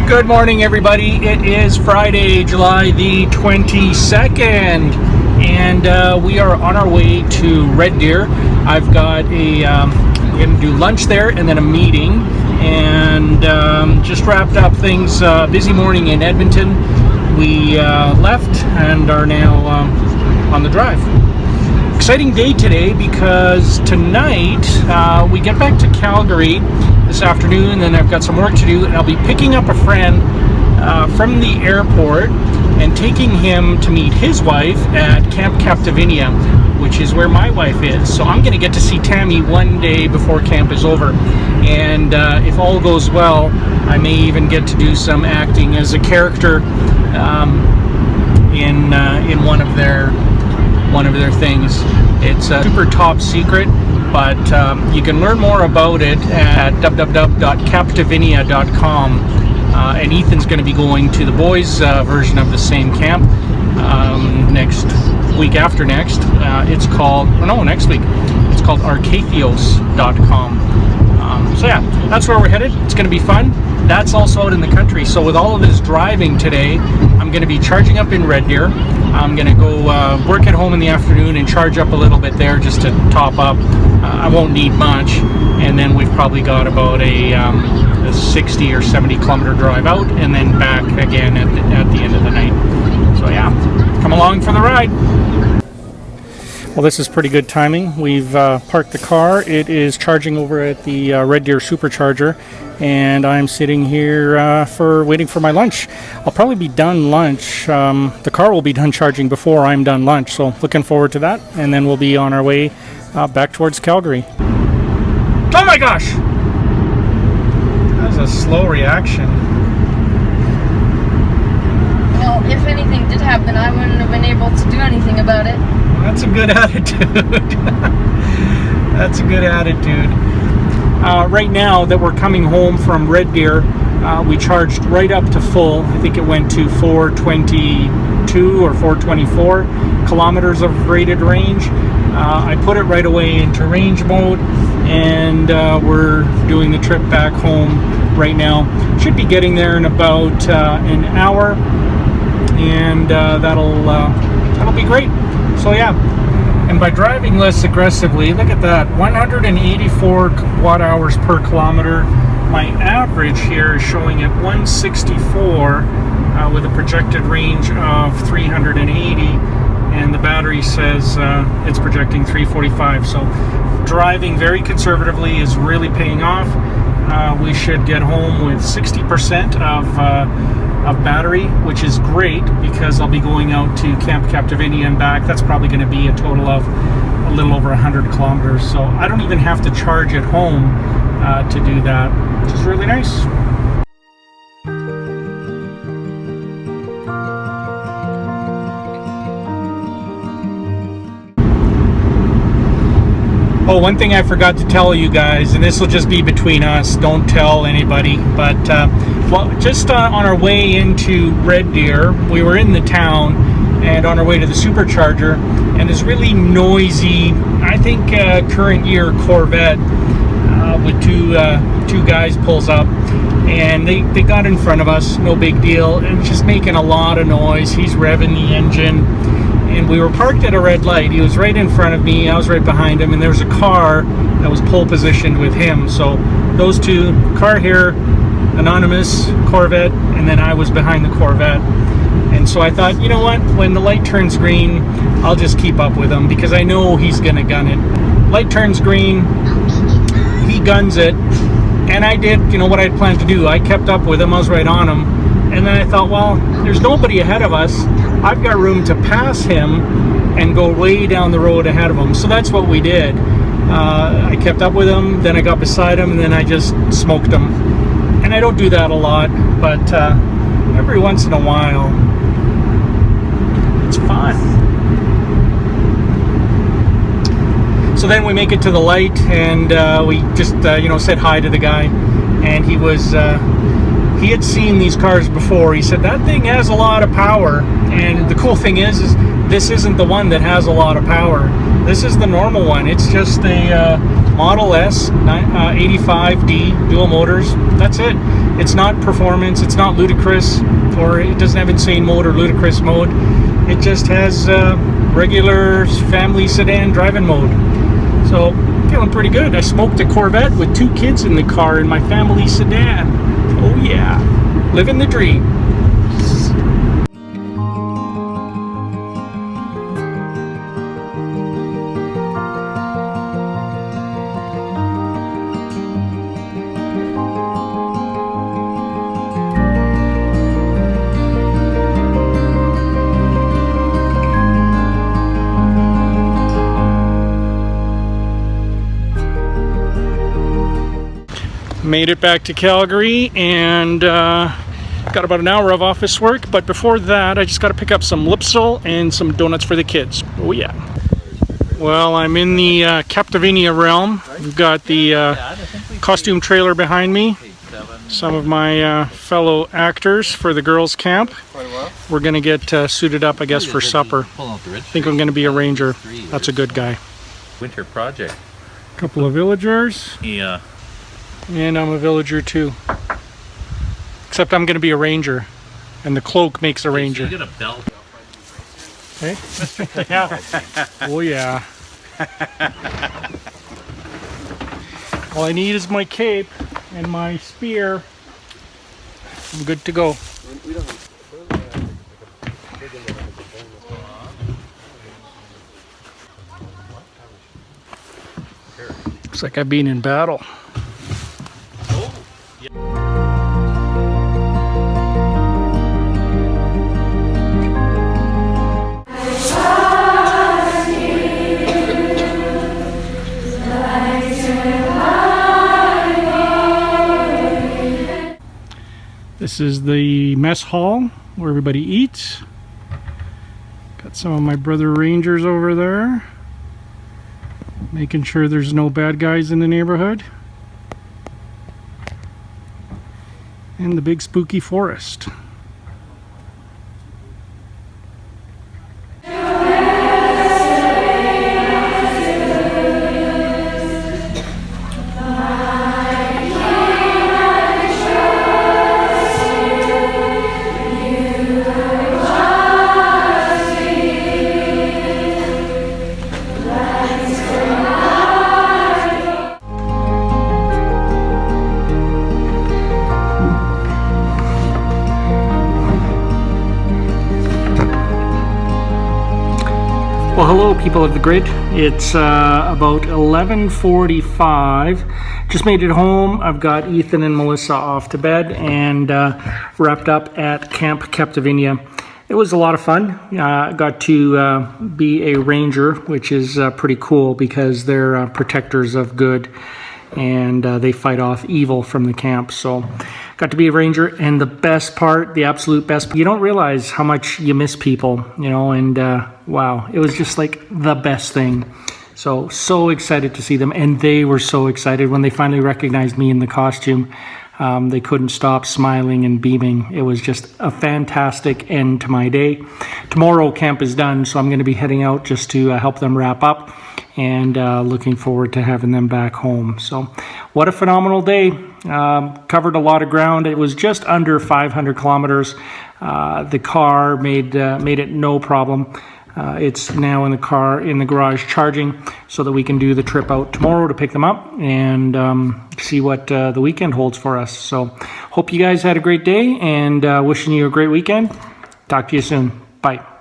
Good morning, everybody. It is Friday, July the 22nd, and we are on our way to Red Deer. I've got a, we're going to do lunch there and then a meeting, and just wrapped up things. Busy morning in Edmonton. We left and are now on the drive. Exciting day today because tonight we get back to Calgary this afternoon, and I've got some work to do. I'll be picking up a friend from the airport and taking him to meet his wife at Camp Captivenia, which is where my wife is. So I'm going to get to see Tammy one day before camp is over, and if all goes well, I may even get to do some acting as a character in one of their things. It's super top secret, but you can learn more about it at www.captivenia.com. And Ethan's going to be going to the boys' version of the same camp next week after next. It's called, oh no, next week. It's called arcatheos.com. So yeah, that's where we're headed. It's going to be fun. That's also out in the country. So with all of this driving today, I'm going to be charging up in Red Deer. I'm going to go work at home in the afternoon and charge up a little bit there just to top up. I won't need much, and then we've probably got about a 60 or 70 kilometer drive out and then back again at the end of the night. So yeah, come along for the ride. Well, this is pretty good timing. We've parked the car. It is charging over at the Red Deer supercharger, and I'm sitting here waiting for my lunch. I'll probably be done lunch. The car will be done charging before I'm done lunch, so looking forward to that, and then we'll be on our way back towards Calgary. Oh my gosh! That was a slow reaction. Well, if anything did happen, I wouldn't have been able to do anything about it. That's a good attitude. That's a good attitude. Right now that we're coming home from Red Deer, we charged right up to full. I think it went to 422 or 424 kilometers of rated range. I put it right away into range mode, and we're doing the trip back home right now. Should be getting there in about an hour, and that'll be great. So yeah, and by driving less aggressively, look at that, 184 watt hours per kilometer. My average here is showing at 164 with a projected range of 380, and the battery says it's projecting 345. So driving very conservatively is really paying off. We should get home with 60% of battery, which is great because I'll be going out to Camp Captivenia and back. That's probably going to be a total of a little over 100 kilometers. So I don't even have to charge at home to do that, which is really nice. Oh, one thing I forgot to tell you guys, and this will just be between us, don't tell anybody, but well, just on our way into Red Deer, we were in the town and on our way to the supercharger, and this really noisy, I think current year Corvette with two guys pulls up, and they got in front of us, no big deal, and just making a lot of noise. He's revving the engine, and we were parked at a red light. He was right in front of me, I was right behind him, and there was a car that was pole positioned with him. So those two, car here, anonymous Corvette, and then I was behind the Corvette. And so I thought, you know what, when the light turns green, I'll just keep up with him because I know he's gonna gun it. Light turns green, he guns it, and I did, you know, what I'd planned to do. I kept up with him, I was right on him, and then I thought, well, there's nobody ahead of us. I've got room to pass him and go way down the road ahead of him. So that's what we did. I kept up with him, then I got beside him, and then I just smoked him. And I don't do that a lot, but every once in a while, it's fun. So then we make it to the light, and we just, you know, said hi to the guy, and he was he had seen these cars before. He said that thing has a lot of power, and the cool thing is this isn't the one that has a lot of power. This is the normal one. It's just a Model S 85D dual motors. That's it. It's not performance. It's not ludicrous, or it doesn't have insane mode or ludicrous mode. It just has regular family sedan driving mode. So feeling pretty good. I smoked a Corvette with 2 kids in the car in my family sedan. Oh yeah, living the dream. Made it back to Calgary and got about an hour of office work, but before that I just got to pick up some Lipsil and some donuts for the kids. Oh yeah. Well, I'm in the Captivenia realm. We've got the costume trailer behind me. Some of my fellow actors for the girls' camp. We're gonna get suited up, I guess, for supper. I think I'm gonna be a ranger. That's a good guy. Winter project. A couple of villagers. Yeah. And I'm a villager too. Except I'm going to be a ranger. And the cloak makes a ranger. So you get a belt. Hey? Yeah. Oh yeah. All I need is my cape and my spear. I'm good to go. Looks like I've been in battle. This is the mess hall where everybody eats. Got some of my brother rangers over there, making sure there's no bad guys in the neighborhood. And the big spooky forest. Well, hello people of the grid. It's about 11:45. Just made it home. I've got Ethan and Melissa off to bed and wrapped up at Camp Captivenia. It was a lot of fun. Got to be a ranger, which is pretty cool because they're protectors of good and they fight off evil from the camp. So got to be a ranger, and the best part, the absolute best, you don't realize how much you miss people, you know, and wow, it was just like the best thing. So excited to see them, and they were so excited when they finally recognized me in the costume. They couldn't stop smiling and beaming. It was just a fantastic end to my day. Tomorrow camp is done, so I'm going to be heading out just to help them wrap up, and looking forward to having them back home. So what a phenomenal day. Covered a lot of ground. It was just under 500 kilometers. The car made it no problem. It's now in the car in the garage charging so that we can do the trip out tomorrow to pick them up and see what the weekend holds for us. So hope you guys had a great day, and wishing you a great weekend. Talk to you soon. Bye.